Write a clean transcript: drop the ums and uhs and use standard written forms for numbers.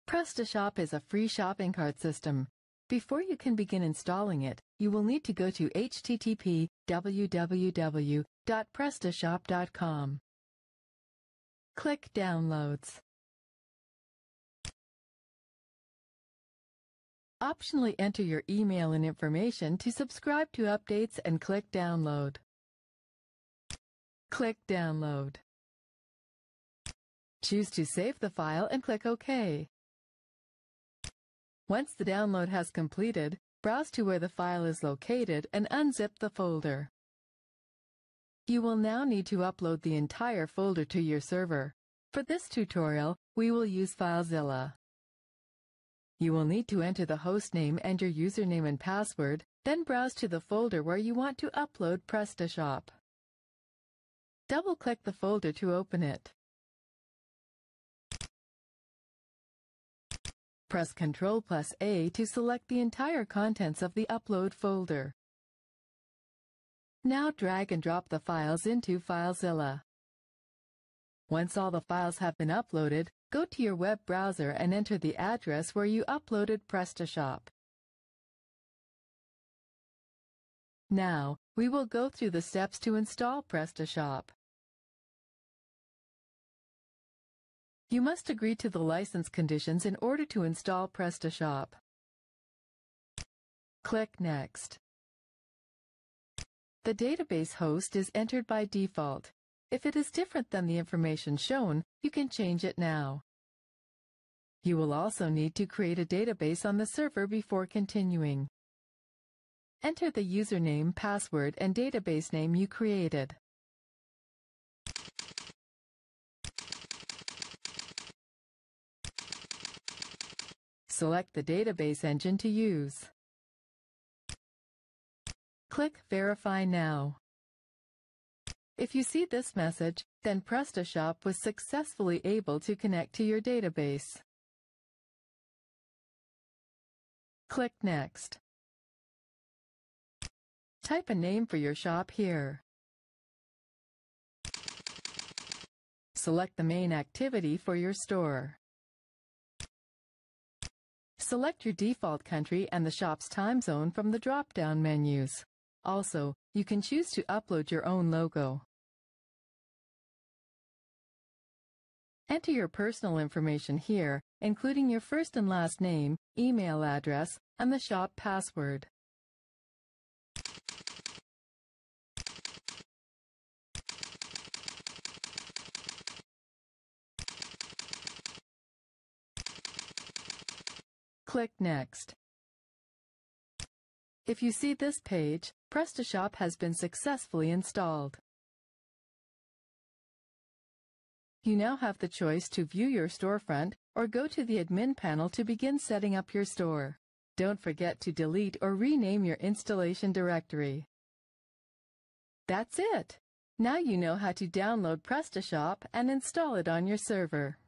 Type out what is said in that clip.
PrestaShop is a free shopping cart system. Before you can begin installing it, you will need to go to http://www.prestashop.com. Click Downloads. Optionally enter your email and information to subscribe to updates and click Download. Click Download. Choose to save the file and click OK. Once the download has completed, browse to where the file is located and unzip the folder. You will now need to upload the entire folder to your server. For this tutorial, we will use FileZilla. You will need to enter the host name and your username and password, then browse to the folder where you want to upload PrestaShop. Double-click the folder to open it. Press Ctrl+A to select the entire contents of the upload folder. Now drag and drop the files into FileZilla. Once all the files have been uploaded, go to your web browser and enter the address where you uploaded PrestaShop. Now, we will go through the steps to install PrestaShop. You must agree to the license conditions in order to install PrestaShop. Click Next. The database host is entered by default. If it is different than the information shown, you can change it now. You will also need to create a database on the server before continuing. Enter the username, password, and database name you created. Select the database engine to use. Click Verify Now. If you see this message, then PrestaShop was successfully able to connect to your database. Click Next. Type a name for your shop here. Select the main activity for your store. Select your default country and the shop's time zone from the drop-down menus. Also, you can choose to upload your own logo. Enter your personal information here, including your first and last name, email address, and the shop password. Click Next. If you see this page, PrestaShop has been successfully installed. You now have the choice to view your storefront or go to the admin panel to begin setting up your store. Don't forget to delete or rename your installation directory. That's it! Now you know how to download PrestaShop and install it on your server.